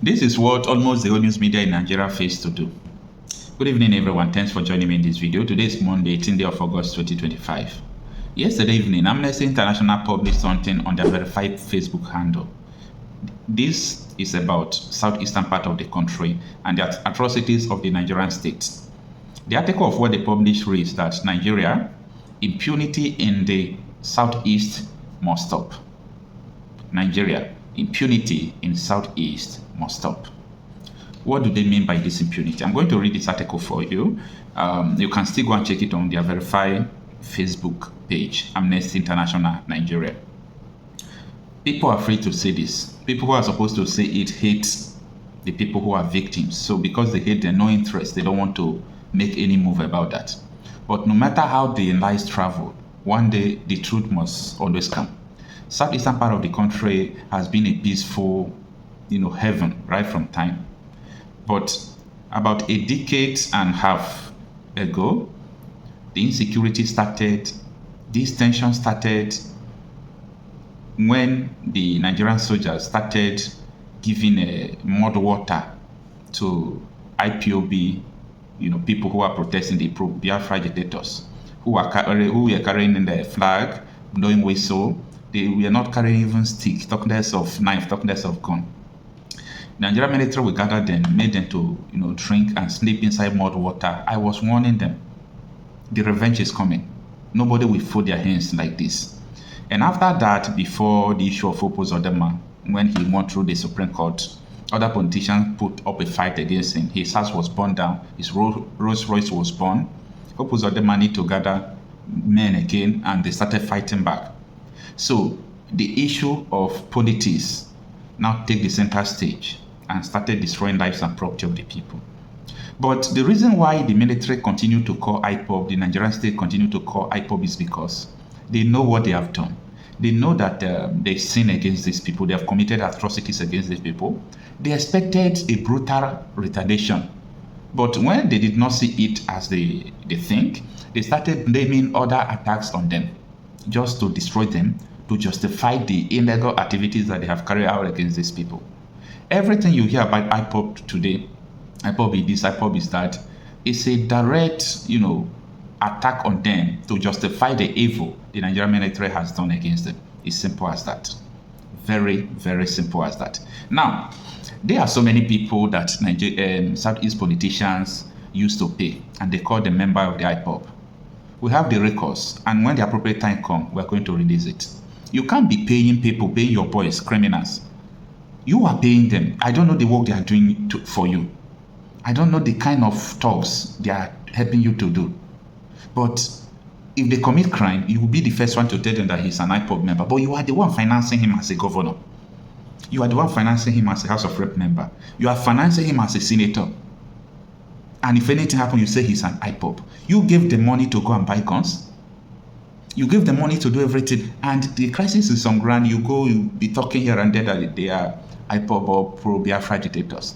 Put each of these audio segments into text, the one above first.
This is what almost the whole news media in Nigeria face to do. Good evening, everyone. Thanks for joining me in this video. Today is Monday, 18th day of August 2025. Yesterday evening, Amnesty International published something on their verified Facebook handle. This is about southeastern part of the country and the atrocities of the Nigerian state. The article of what they published reads that Nigeria, impunity in the southeast must stop. Nigeria, impunity in southeast must stop. What do they mean by this impunity? I'm going to read this article for you. You can still go and check it on their verified Facebook page, Amnesty International Nigeria. People are afraid to say this. People who are supposed to say it hate the people who are victims. So because they hate them, no interest, they don't want to make any move about that. But no matter how the lies travel, one day the truth must always come. Southeastern part of the country has been a peaceful, heaven right from time. But about a decade and a half ago, the insecurity started, this tension started when the Nigerian soldiers started giving mud water to ipob, people who are protesting, the Pro-Biafra agitators, who were carrying the flag, blowing whistle. They were not carrying even stick, talk less of knife, talk less of gun. The Nigerian military will gather them, made them to drink and sleep inside mud water. I was warning them. The revenge is coming. Nobody will fold their hands like this. And after that, before the issue of Opus Odema, when he went through the Supreme Court, other politicians put up a fight against him. His house was burned down. His Rolls Royce was burned. Opus Odema need to gather men again, and they started fighting back. So the issue of politics now take the center stage and started destroying lives and property of the people. But the reason why the military continue to call ipob, the Nigerian state continue to call ipob, is because they know what they have done. They know that they sin against these people. They have committed atrocities against these people. They expected a brutal retaliation. But when they did not see it as they think, they started blaming other attacks on them, just to destroy them, to justify the illegal activities that they have carried out against these people. Everything you hear about ipob today, ipob is this, ipob is that, it's a direct, attack on them to justify the evil the Nigerian military has done against them. It's simple as that. Very, very simple as that. Now, there are so many people that Southeast politicians used to pay, and they call them member of the ipob. We have the records, and when the appropriate time comes, we're going to release it. You can't be paying people, paying your boys, criminals. You are paying them. I don't know the work they are doing for you. I don't know the kind of talks they are helping you to do. But if they commit crime, you will be the first one to tell them that he's an ipob member. But you are the one financing him as a governor. You are the one financing him as a House of Rep member. You are financing him as a senator. And if anything happens, you say he's an ipob. You give the money to go and buy guns. You give the money to do everything. And the crisis is on ground. You be talking here and there that they are ipob or Pro-Biafra agitators.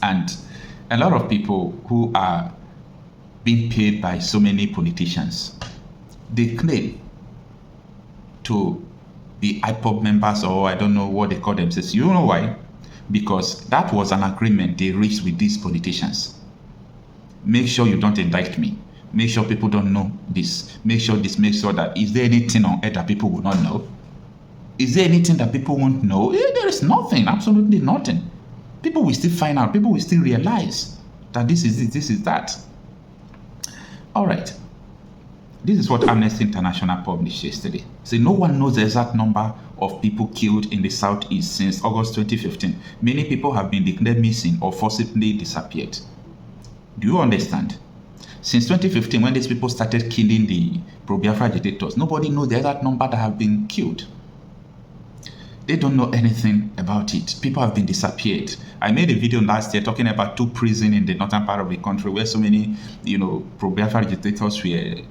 And a lot of people who are being paid by so many politicians, they claim to be ipob members, or I don't know what they call themselves. You know why? Because that was an agreement they reached with these politicians. Make sure you don't indict me. Make sure people don't know this. Make sure that. Is there anything on earth that people will not know? Is there anything that people won't know? There is nothing, absolutely nothing. People will still find out. People will still realize that this is it, this is that. All right. This is what Amnesty International published yesterday. So no one knows the exact number of people killed in the southeast since August 2015. Many people have been declared missing or forcibly disappeared. Do you understand? Since 2015, when these people started killing the Pro-Biafra agitators, nobody knows the exact number that have been killed. They don't know anything about it. People have been disappeared. I made a video last year talking about 2 prisons in the northern part of the country where so many, Pro-Biafra agitators were,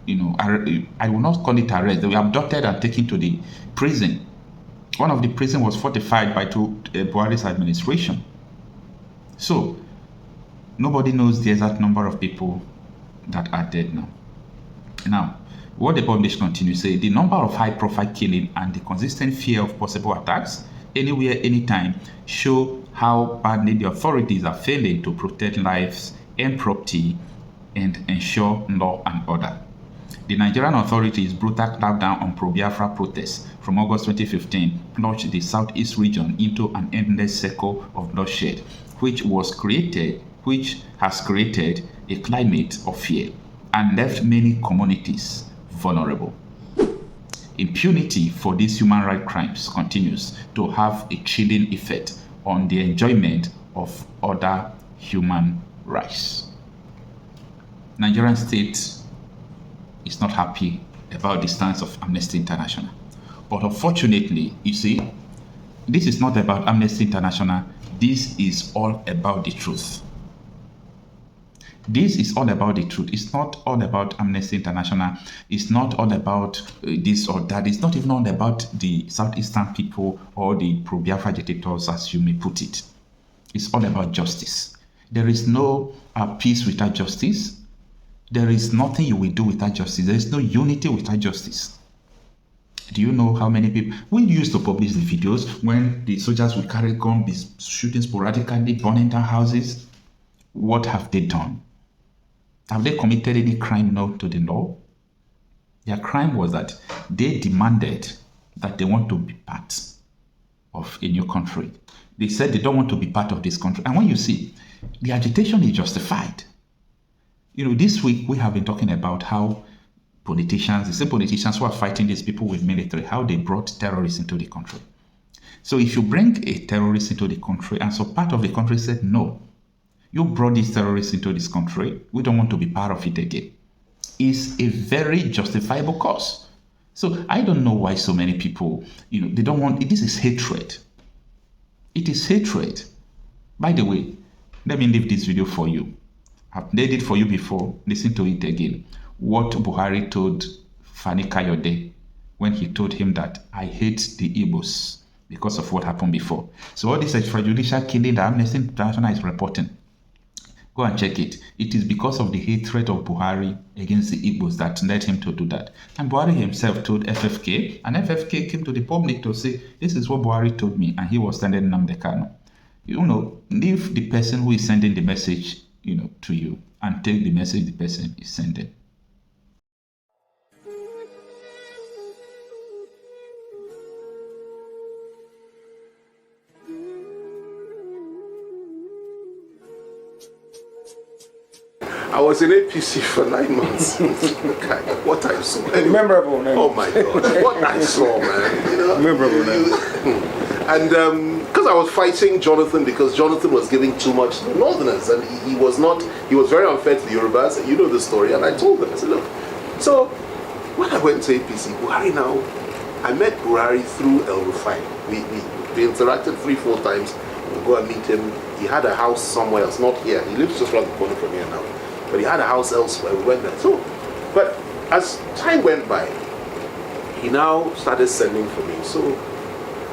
I will not call it arrest. They were abducted and taken to the prison. One of the prisons was fortified by Buhari's administration. So, nobody knows the exact number of people that are dead now. Now, what the publish continues say, the number of high-profile killing and the consistent fear of possible attacks anywhere, anytime, show how badly the authorities are failing to protect lives and property and ensure law and order. The Nigerian authorities' brutal crackdown on pro-Biafra protests from August 2015 plunged the southeast region into an endless circle of bloodshed, which has created a climate of fear and left many communities vulnerable. Impunity for these human rights crimes continues to have a chilling effect on the enjoyment of other human rights. Nigerian state is not happy about the stance of Amnesty International. But unfortunately, you see, this is not about Amnesty International. This is all about the truth. This is all about the truth. It's not all about Amnesty International. It's not all about this or that. It's not even all about the Southeastern people or the Pro-Biafra agitators, as you may put it. It's all about justice. There is no peace without justice. There is nothing you will do without justice. There is no unity without justice. Do you know how many people? We used to publish the videos when the soldiers would carry guns, be shooting sporadically, burning down houses. What have they done? Have they committed any crime not to the law? Their crime was that they demanded that they want to be part of a new country. They said they don't want to be part of this country. And when you see, the agitation is justified. You know, this week we have been talking about how politicians, the same politicians who are fighting these people with military, how they brought terrorists into the country. So if you bring a terrorist into the country, and so part of the country said, no, you brought these terrorists into this country, we don't want to be part of it again, is a very justifiable cause. So I don't know why so many people, they don't want, this is hatred. It is hatred. By the way, let me leave this video for you. I've played it for you before. Listen to it again. What Buhari told Fani Kayode when he told him that I hate the Igbos because of what happened before. So all this extrajudicial killing that Amnesty International is reporting, go and check it. It is because of the hatred of Buhari against the Igbos that led him to do that. And Buhari himself told FFK, and FFK came to the public to say, this is what Buhari told me, and he was sending Nnamdi Kanu. Leave the person who is sending the message, to you, and take the message the person is sending. I was in APC for 9 months. What I saw. Anyway, memorable, man. Oh my God. What I saw, man. Memorable, man. And because I was fighting Jonathan because Jonathan was giving too much to the Northerners, and he was very unfair to the Yorubas, and you know the story, and I told them, I said, look, so when I went to APC, Buhari now, I met Buhari through El Rufai. We interacted 3-4 times. We'll go and meet him. He had a house somewhere else, not here. He lives just around the corner from here now. But he had a house elsewhere. We went there. So, but as time went by, he now started sending for me. So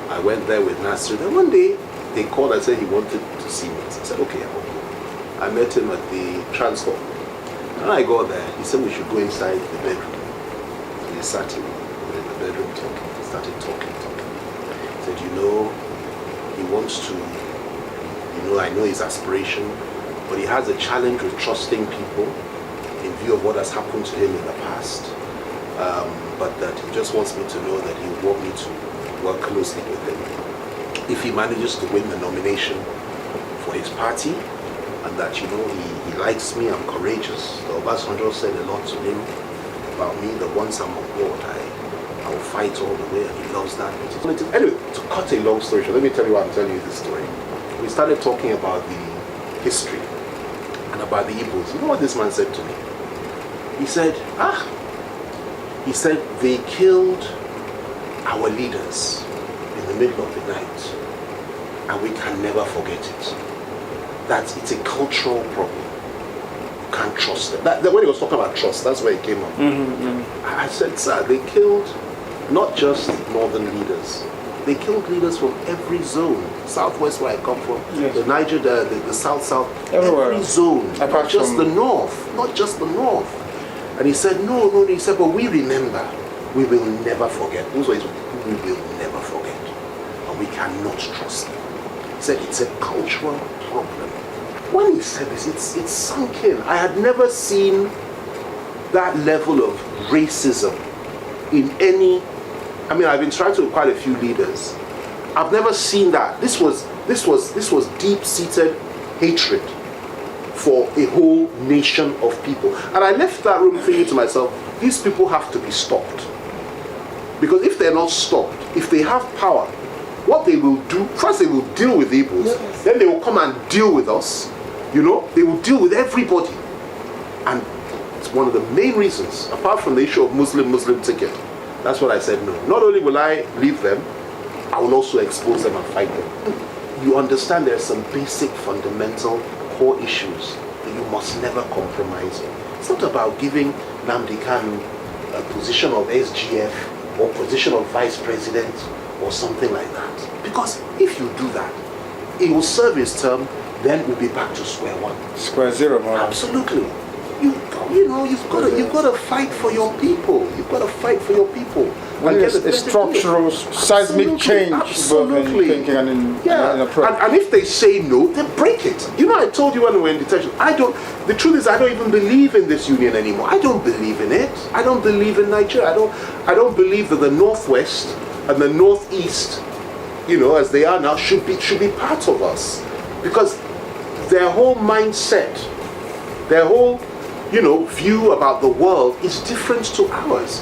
I went there with Nasser. Then one day they called and said he wanted to see me. So I said, okay, I'll go. I met him at the transfer. When I got there, he said we should go inside the bedroom. So we sat in the bedroom talking. He started talking. He said, he wants to, I know his aspiration, but he has a challenge with trusting people in view of what has happened to him in the past. But that he just wants me to know that he would want me to work closely with him if he manages to win the nomination for his party, and that he likes me, I'm courageous. The Obasanjo said a lot to him about me, that once I'm on board, I will fight all the way, and he loves that. Anyway, to cut a long story short, let me tell you why I'm telling you this story. We started talking about the history and about the Igbos. You know what this man said to me? He said, they killed our leaders in the middle of the night, and we can never forget it. That it's a cultural problem. You can't trust them. When he was talking about trust, that's where it came up. I said, sir, they killed not just northern leaders. They killed leaders from every zone. Southwest, where I come from, yes. The Niger, the south, everywhere. Every zone, not just the north, And he said, no, he said, but we remember, we will never forget. Those words, we will never forget. And and we cannot trust them. He said it's a cultural problem. When he said this, it's sunk in. I had never seen that level of racism in any. I mean, I've interacted with quite a few leaders. I've never seen that. This was deep-seated hatred for a whole nation of people. And I left that room thinking to myself, these people have to be stopped. Because if they're not stopped, if they have power, what they will do, first they will deal with the Igbos, yes. Then they will come and deal with us. You know, they will deal with everybody. And it's one of the main reasons, apart from the issue of Muslim ticket. That's what I said, no. Not only will I leave them, I will also expose them and fight them. You understand there are some basic, fundamental, core issues that you must never compromise on. It's not about giving Nnamdi Kanu a position of SGF or position of vice president or something like that. Because if you do that, he will serve his term, then we'll be back to square one. Square zero, man. Absolutely. You know, you've got to fight for your people. You've got to fight for your people. And get a structural, seismic change, both in thinking and in approach. And if they say no, then break it. You know, I told you when we were in detention, the truth is I don't even believe in this union anymore. I don't believe in it. I don't believe in Nigeria. I don't believe that the Northwest and the Northeast, you know, as they are now, should be part of us. Because their whole mindset, their whole, you know, view about the world is different to ours.